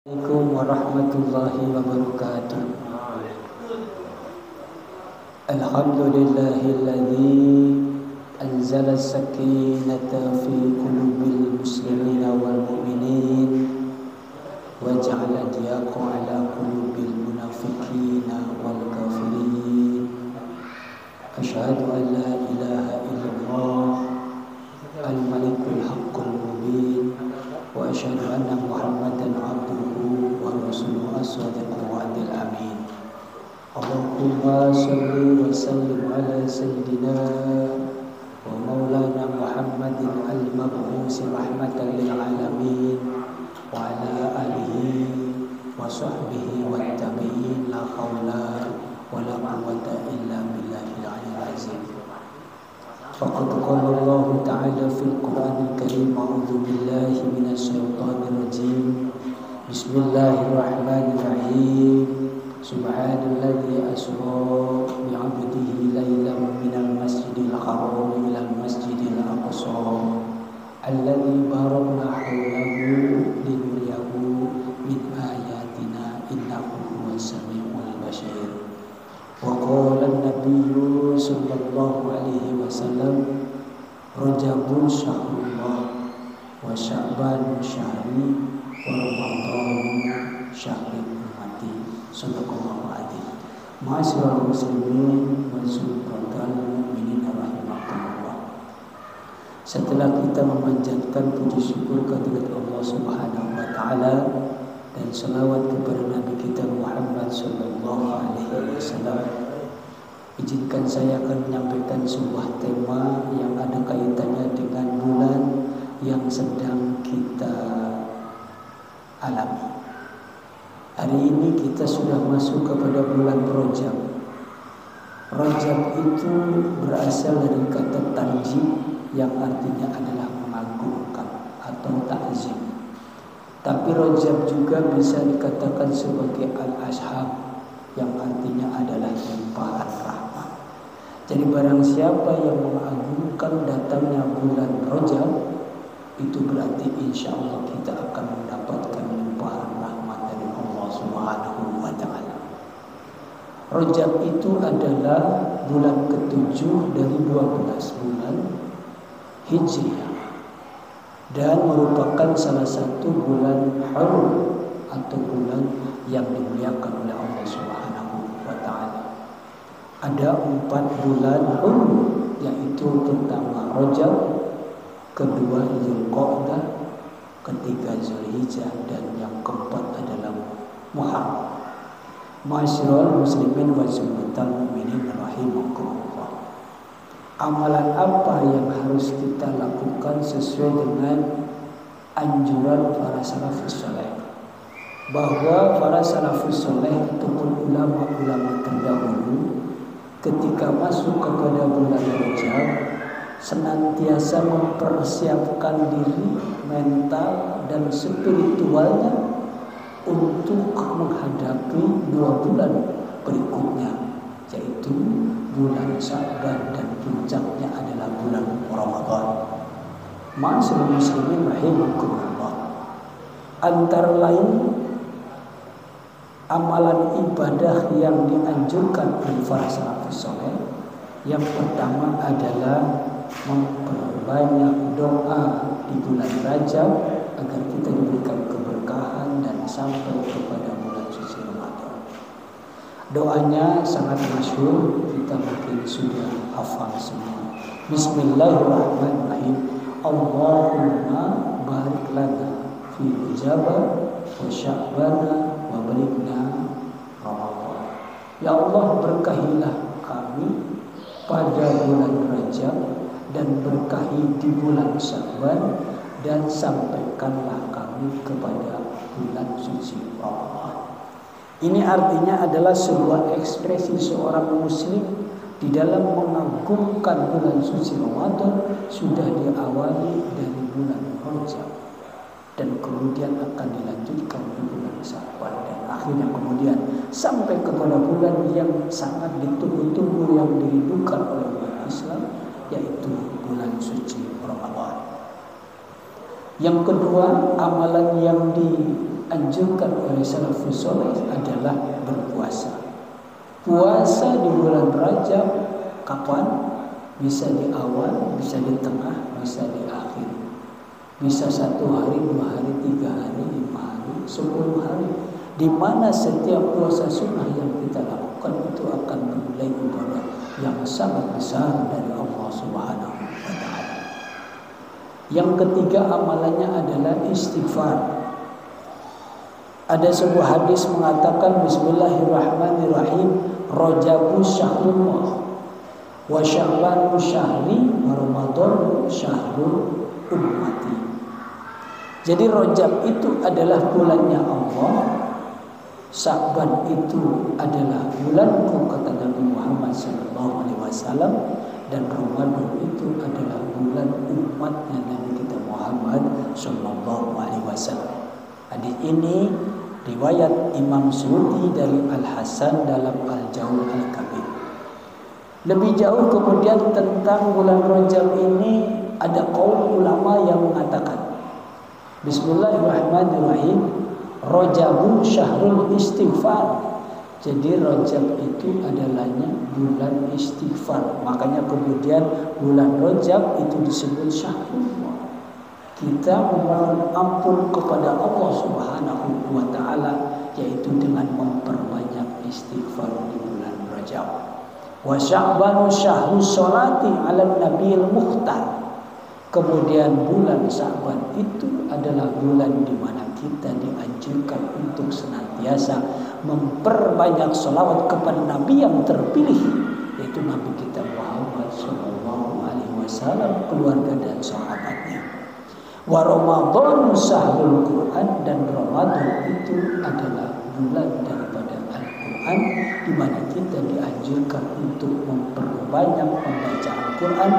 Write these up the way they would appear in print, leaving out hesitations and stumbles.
Assalamualaikum warahmatullahi wabarakatuh. Alhamdulillahilladzi anzala as-sakinata fi qulubil muslimina wal mu'minin wa ja'ala diyaqa ala qulubil munafiqina wal kafirin. Asyhadu an la ilaha illallah al-malikul haqqul mubin wa asyhadu anna Muhammadan abduhu wa rasuluhu as-sadiqul wa'dil amin. Allahumma shalli wa sallim ala sayyidina wa maulana Muhammadin al-mab'usi rahmatan lil alamin wa ala alihi wa sahbihi wa tabi'in la haula wa la quwwata illa billahil aliyyil azim. Faqad qala Allah Ta'ala fil Qur'anil Karim, a'udzu billahi minasy syaithanir rajim. Bismillahirrahmanirrahim. Subhanalladzi asra bi 'abdihi lailan minal masjidil haram ilal masjidil aqsa alladzi barakna hawlahu linuriyahu min ayatina innahu huwas samiul basir. Wa qala an-nabiyyu sallallahu alaihi wasallam, Rajabun syahrullah wa Sya'ban syahri wa Ramadhan syahri ummati. Sadaqallahu adzim. Ma'asyiral muslimin wal mu'minin rahimakumullah. Setelah kita memanjatkan puji syukur kehadirat Allah Subhanahu wa taala dan selawat kepada Nabi kita Muhammad sallallahu alaihi wasallam, izinkan saya akan menyampaikan sebuah tema yang ada kaitannya dengan bulan yang sedang kita alami. Hari ini kita sudah masuk kepada bulan Rajab. Rajab itu berasal dari kata tanjim yang artinya adalah mengagungkan atau ta'zim. Tapi Rajab juga bisa dikatakan sebagai al-ashab yang artinya adalah limpahan rahmat. Jadi barang siapa yang mengagungkan datangnya bulan Rajab, itu berarti insya Allah kita akan mendapatkan limpahan rahmat dari Allah Subhanahu wa ta'ala. Rajab itu adalah bulan ke-7 dari 12 bulan Hijriah dan merupakan salah satu bulan harum atau bulan yang dimuliakan oleh Allah Subhanahu wa ta'ala. Ada 4 bulan harum, yaitu pertama Rajab, kedua Dzulqa'dah, ketiga Zulhijjah, dan yang keempat adalah Muharram. Ma'asyiral muslimin wal mu'minin rahimakumullah. Amalan apa yang harus kita lakukan sesuai dengan anjuran para salafus saleh? Bahwa para salafus saleh ataupun ulama-ulama terdahulu ketika masuk kepada bulan Rajab senantiasa mempersiapkan diri mental dan spiritualnya untuk menghadapi 2 bulan berikutnya, yaitu bulan Sya'ban dan puncaknya adalah bulan Ramadan. Ma'asyiral muslimin rahimakumullah. Antara lain amalan ibadah yang dianjurkan oleh para salafus saleh, yang pertama adalah memperbanyak doa di bulan Rajab agar kita diberikan keberkahan dan sampai kepada bulan suci Ramadan. Doanya sangat masyhur, kita mungkin sudah hafal semua. Bismillahirrahmanirrahim. Allahumma barik lana fi Rajab wa Sya'ban wa balighna Ramadan. Ya Allah, berkahilah kami pada bulan Rajab dan berkahi di bulan Sya'ban, dan sampaikanlah kami kepada bulan suci Ramadan. Ini artinya adalah sebuah ekspresi seorang muslim di dalam mengagungkan bulan suci Ramadan sudah diawali dari bulan Rajab dan kemudian akan dilanjutkan di bulan Sya'ban dan akhirnya kemudian sampai kepada bulan yang sangat ditunggu-tunggu yang dirindukan oleh umat Islam, yaitu bulan suci Ramadan. Yang kedua, amalan yang di dianjurkan oleh salafus saleh adalah berpuasa. Puasa di bulan Rajab kapan? Bisa di awal, bisa di tengah, bisa di akhir. Bisa 1 hari, 2 hari, 3 hari, 5 hari, 10 hari. Di mana setiap puasa sunnah yang kita lakukan itu akan bernilai ibadah yang sangat besar dari Allah Subhanahu wa taala. Yang ketiga amalannya adalah istighfar. Ada sebuah hadis mengatakan bismillahirrahmanirrahim, Rajabu syahrullah wa sya'banu syahri wa ramadhanu syahrul ummati. Jadi Rajab itu adalah bulannya Allah, Sya'ban itu adalah bulanku kata Nabi Muhammad SAW, dan Ramadan itu adalah bulan umatnya Nabi kita Muhammad SAW. Hadis ini riwayat Imam Suyuti dari Al-Hasan dalam Al-Jauh Al-Kabir. Lebih jauh kemudian tentang bulan Rajab ini ada kaum ulama yang mengatakan bismillahirrahmanirrahim, Rajabu syahrul istighfar. Jadi Rajab itu adalahnya bulan istighfar. Makanya kemudian bulan Rajab itu disebut syahrullah. Kita memohon ampun kepada Allah Subhanahu wa taala yaitu dengan memperbanyak istighfar di bulan Rajab. Wa sya'banu syahru sholati 'ala nabiyil mukhtar. Kemudian bulan Sya'ban itu adalah bulan di mana kita dianjurkan untuk senantiasa memperbanyak sholawat kepada Nabi yang terpilih, yaitu Nabi kita Muhammad SAW, keluarga dan sahabatnya. Wa Ramadan syahrul Quran, dan Ramadan itu adalah bulan daripada Al-Quran, di mana kita dianjurkan untuk memperbanyak membaca Al-Quran,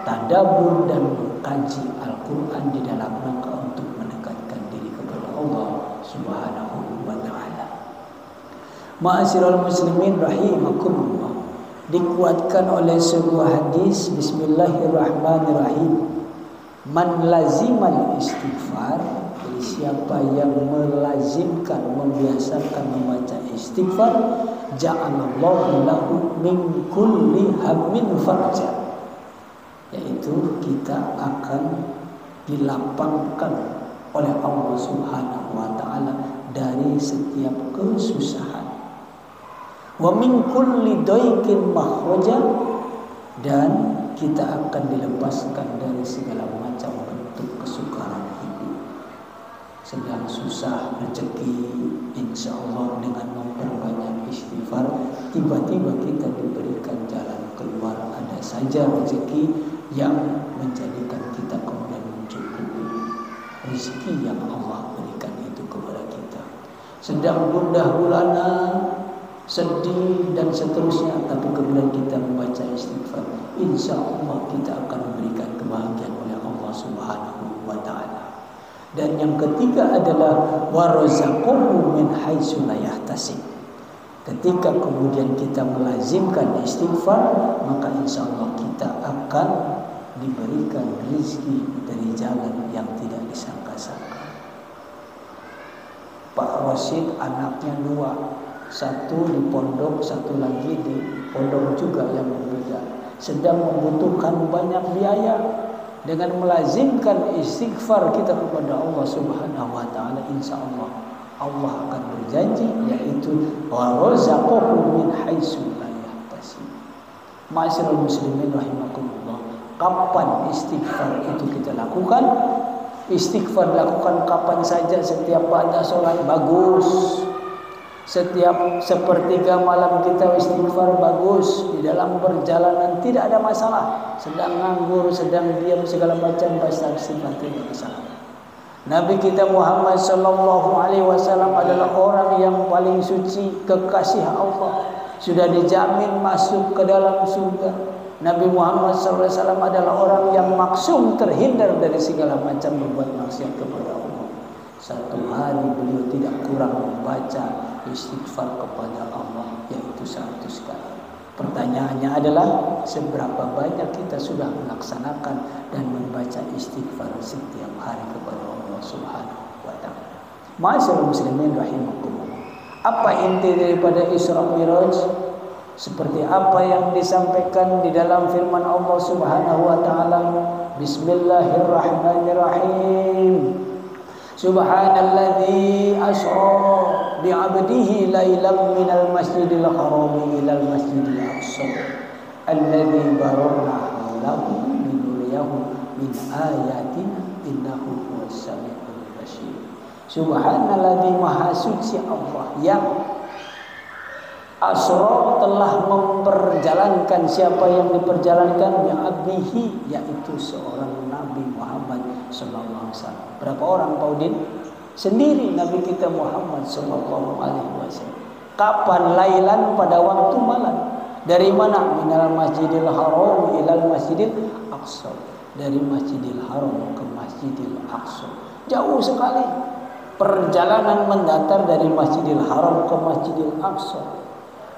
tadabbur dan mengkaji Al-Quran di dalam rangka untuk mendekatkan diri kepada Allah Subhanahu wa taala. Ma'asyiral muslimin rahimakumullah, dikuatkan oleh sebuah hadis bismillahirrahmanirrahim, man lazimal istighfar, jadi siapa yang melazimkan, membiasakan membaca istighfar, ja'alallahu lahu min kulli hammin farja, yaitu kita akan dilapangkan oleh Allah Subhanahu wa taala dari setiap kesusahan. Wa min kulli daikin makhraja, dan kita akan dilepaskan dari segala macam bentuk kesukaran hidup. Sedang susah rezeki, insya Allah dengan memperbanyak istighfar, tiba-tiba kita diberikan jalan keluar. Ada saja rezeki yang menjadikan kita kemudian mencukupi rezeki yang Allah berikan itu kepada kita. Sedang gundah gulana, sedih dan seterusnya, tapi kemudian kita membaca istighfar, insya Allah kita akan memberikan kebahagiaan oleh Allah Subhanahu wa taala. Dan yang ketiga adalah warazaqahu min haitsu la yahtasib. Ketika kemudian kita melazimkan istighfar, maka insya Allah kita akan diberikan rezeki dari jalan yang tidak disangka-sangka. Pak Rosid anaknya 2, satu di pondok, satu lagi di pondok juga yang berbeda, sedang membutuhkan banyak biaya. Dengan melazimkan istighfar kita kepada Allah Subhanahu wa taala, insya Allah Allah akan berjanji, yaitu warazaqahu min haitsu la yahtasib. Ma'asyiral muslimin rahimakumullah, kapan istighfar itu kita lakukan? Istighfar lakukan kapan saja, setiap pada sholat bagus, setiap sepertiga malam kita istighfar bagus, di dalam perjalanan tidak ada masalah, sedang nganggur, sedang diam, segala macam bahasa istighfar tidak masalah. Nabi kita Muhammad SAW adalah orang yang paling suci, kekasih Allah, sudah dijamin masuk ke dalam surga. Nabi Muhammad SAW adalah orang yang maksum, terhindar dari segala macam berbuat maksiat kepada Allah. Satu hari beliau tidak kurang membaca istighfar kepada Allah, yaitu 100 kali. Pertanyaannya adalah seberapa banyak kita sudah melaksanakan dan membaca istighfar setiap hari kepada Allah Subhanahu wa taala. Ma'asyiral muslimin rahimakumullah. Apa inti daripada Isra Mi'raj? Seperti apa yang disampaikan di dalam firman Allah Subhanahu wa taala, Bismillahirrahmanirrahim. Subhanalladzi asra bi'abdihi lailan minal masjidil harami ilal masjidil aqsa alladzi barakna haulahu linuriyahu min ayatina innahu huwas samiul basir. Subhanalladzi, maha suci Allah yang asra, telah memperjalankan. Siapa yang diperjalankan? Yang abdihi, yaitu seorang Nabi Muhammad sallallahu alaihi wasallam. Berapa orang Pak Udin? Sendiri Nabi kita Muhammad sallallahu alaihi wasallam. Kapan? Lailan, pada waktu malam. Dari mana? Minal masjidil haram ilal masjidil aqsa. Dari Masjidil Haram ke Masjidil Aqsa. Jauh sekali. Perjalanan mendatar dari Masjidil Haram ke Masjidil Aqsa.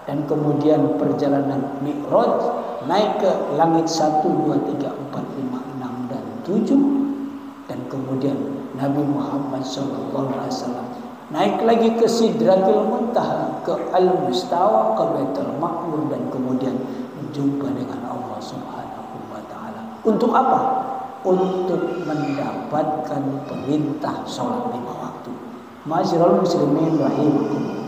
Dan kemudian perjalanan Mi'raj, naik ke langit 1, 2, 3, 4, 5, 6 dan 7. Dan kemudian Nabi Muhammad SAW naik lagi ke Sidratul Muntaha, ke Al-Mustawa, ke Baitul Ma'mur, dan kemudian berjumpa dengan Allah Subhanahu wa taala. Untuk apa? Untuk mendapatkan perintah sholat 5 waktu. Ma'asyiral muslimin rahimakumullah.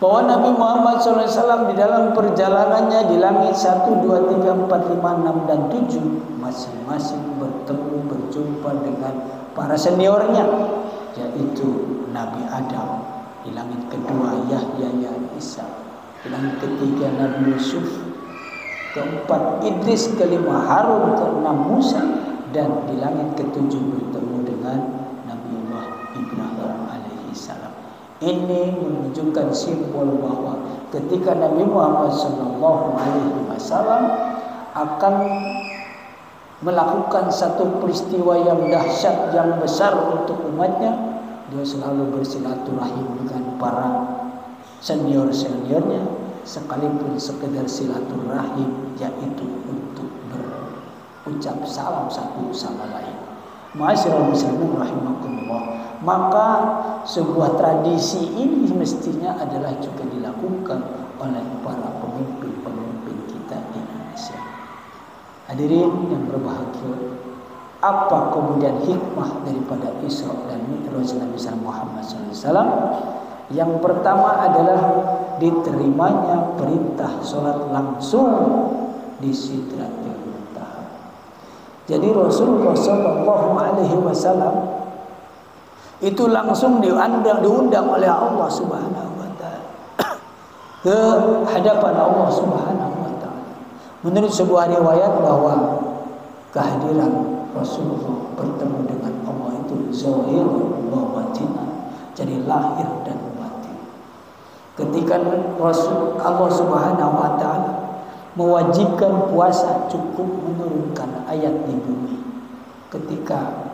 Bahwa Nabi Muhammad SAW di dalam perjalanannya di langit 1, 2, 3, 4, 5, 6 dan 7 masing-masing bertemu, berjumpa dengan para seniornya, yaitu Nabi Adam di langit kedua, Yahya ya Isa di langit ketiga, Nabi Yusuf keempat, Idris kelima, Harun keenam, Musa, dan di langit ketujuh bertemu dengan Nabiullah Ibrahim alaihi salam. Ini menunjukkan simbol bahwa ketika Nabi Muhammad sallallahu alaihi wasallam akan melakukan satu peristiwa yang dahsyat, yang besar untuk umatnya, dia selalu bersilaturahim dengan para senior-seniornya, sekalipun sekedar silaturahim, yaitu untuk berucap salam satu sama lain. Ma'asyiral muslimin rahimakumullah. Maka sebuah tradisi ini mestinya adalah juga dilakukan oleh para pemimpin-pemimpin kita di Indonesia. Hadirin yang berbahagia, apa kemudian hikmah daripada Isra dan Mi'raj Nabi Muhammad SAW? Yang pertama adalah diterimanya perintah sholat langsung di Sidratul Muntaha. Jadi Rasulullah SAW itu langsung diundang oleh Allah Subhanahu wa taala ke hadapan Allah Subhanahu wa taala. Menurut sebuah riwayat bahwa kehadiran Rasulullah bertemu dengan Allah itu zahir wa batin, jadi lahir dan batin. Ketika Allah Subhanahu wa taala mewajibkan puasa, cukup menurunkan ayat di bumi. Ketika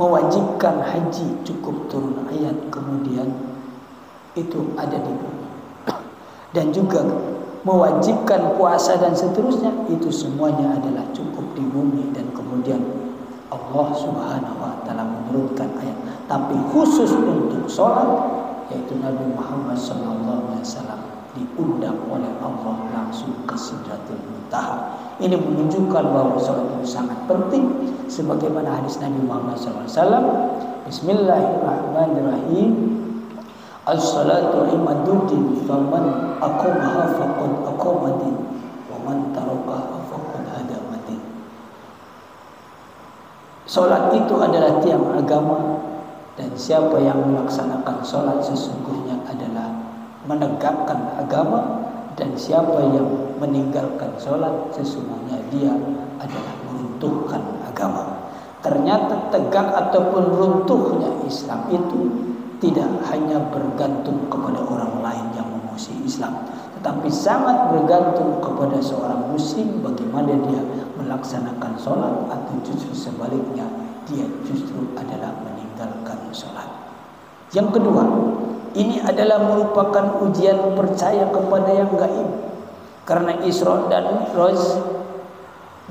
mewajibkan haji, cukup turun ayat, kemudian itu ada di bumi. Dan juga mewajibkan puasa dan seterusnya, itu semuanya adalah cukup di bumi. Dan kemudian Allah Subhanahu wa taala menurunkan ayat. Tapi khusus untuk sholat, yaitu Nabi Muhammad SAW diundang oleh Allah langsung ke Sidratul Muntaha. Ini menunjukkan bahwa sholat itu sangat penting, sebagaimana hadis Nabi Muhammad SAW. Bismillahirrahmanirrahim. As-salatu imaduddin, faman aqamaha faqad aqamadin, wa man tarakaha faqad hadamadin. Sholat itu adalah tiang agama, dan siapa yang melaksanakan sholat sesungguhnya adalah menegakkan agama, dan siapa yang meninggalkan sholat sesungguhnya dia adalah meruntuhkan agama. Ternyata tegak ataupun runtuhnya Islam itu tidak hanya bergantung kepada orang lain yang memusuhi Islam, tetapi sangat bergantung kepada seorang muslim bagaimana dia melaksanakan sholat, atau justru sebaliknya dia justru adalah meninggalkan sholat. Yang kedua, ini adalah merupakan ujian percaya kepada yang gaib. Karena Isra dan Mi'raj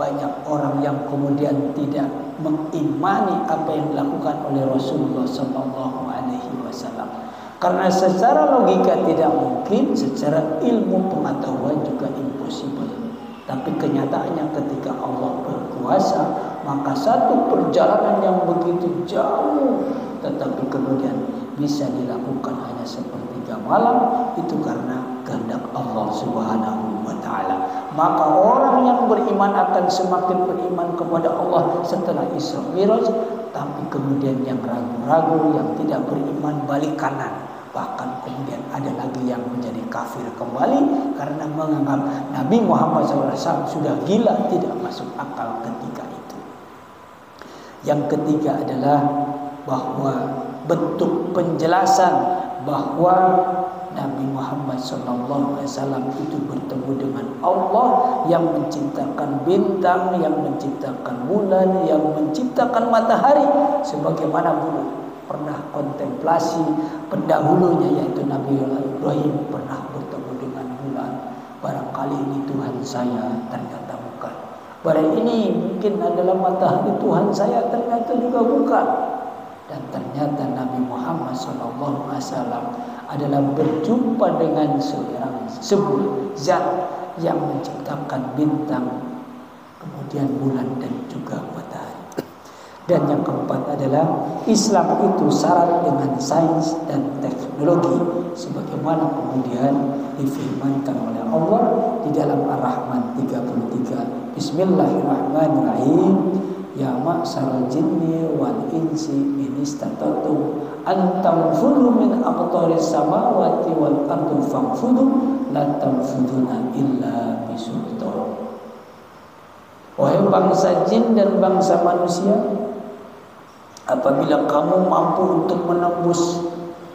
banyak orang yang kemudian tidak mengimani apa yang dilakukan oleh Rasulullah Sallallahu Alaihi Wasallam. Karena secara logika tidak mungkin, secara ilmu pengetahuan juga impossible. Tapi kenyataannya ketika Allah berkuasa, maka satu perjalanan yang begitu jauh tetapi kemudian bisa dilakukan hanya sepertiga malam, itu karena kehendak Allah Subhanahu wa taala. Maka orang yang beriman akan semakin beriman kepada Allah setelah Isra Mi'raj, tapi kemudian yang ragu-ragu, yang tidak beriman balik kanan. Bahkan kemudian ada lagi yang menjadi kafir kembali karena menganggap Nabi Muhammad SAW sudah gila, tidak masuk akal ketika itu. Yang ketiga adalah bahwa bentuk penjelasan bahwa Nabi Muhammad SAW itu bertemu dengan Allah yang menciptakan bintang, yang menciptakan bulan, yang menciptakan matahari, sebagaimana dulu pernah kontemplasi pendahulunya yaitu Nabi Ibrahim pernah bertemu dengan bulan. Barangkali ini Tuhan saya, ternyata bukan. Barang ini mungkin adalah matahari Tuhan saya, ternyata juga bukan. Dan ternyata Nabi Muhammad SAW adalah berjumpa dengan sebuah zat yang menciptakan bintang, kemudian bulan dan juga matahari. Dan yang keempat adalah Islam itu syarat dengan sains dan teknologi, sebagaimana kemudian difirmankan oleh Allah di dalam Ar-Rahman 33. Bismillahirrahmanirrahim. Ya ma'syaral jinni wal insi in istata'tum an tanfudhu min aqtaris samawati wal ardi fanfudhu la tanfuduna illa bisultan. Wahai bangsa jin dan bangsa manusia, apabila kamu mampu untuk menembus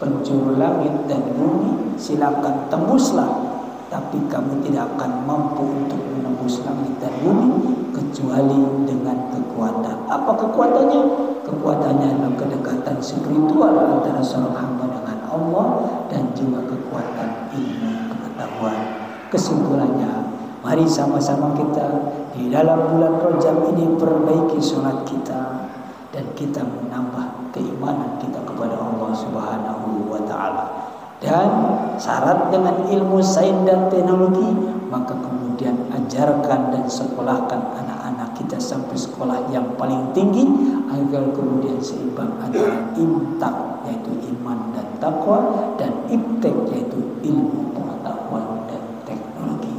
penjuru langit dan bumi, silakan tembuslah. Tapi kamu tidak akan mampu untuk menembus langit dan bumi kecuali dengan kekuatan. Apa kekuatannya? Kekuatannya adalah kedekatan spiritual antara seorang hamba dengan Allah dan juga kekuatan ilmu pengetahuan. Kesimpulannya, mari sama-sama kita di dalam bulan Rajab ini perbaiki sholat kita dan kita menambah keimanan kita kepada Allah Subhanahu wa taala. Dan syarat dengan ilmu sains dan teknologi, maka kemudian ajarkan dan sekolahkan anak-anak kita sampai sekolah yang paling tinggi agar kemudian seimbang antara imtak yaitu iman dan takwa dan iptek yaitu ilmu pengetahuan dan teknologi.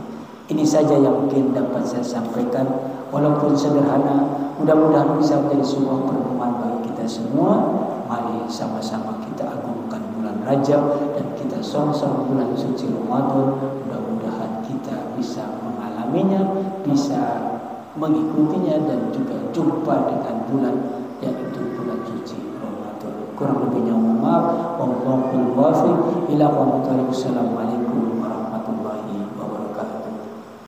Ini saja yang mungkin dapat saya sampaikan, walaupun sederhana, mudah-mudahan bisa menjadi sebuah perenungan bagi kita semua. Mari sama-sama kita agungkan bulan Rajab dan kita song-song bulan suci Ramadan. Mudah-mudahan kita bisa mengalaminya, bisa mengikutinya dan juga jumpa dengan bulan yaitu bulan suci Ramadan. Kurang lebihnya mohon maaf. Wallahul muwaffiq ila aqwamit thoriq. Assalamualaikum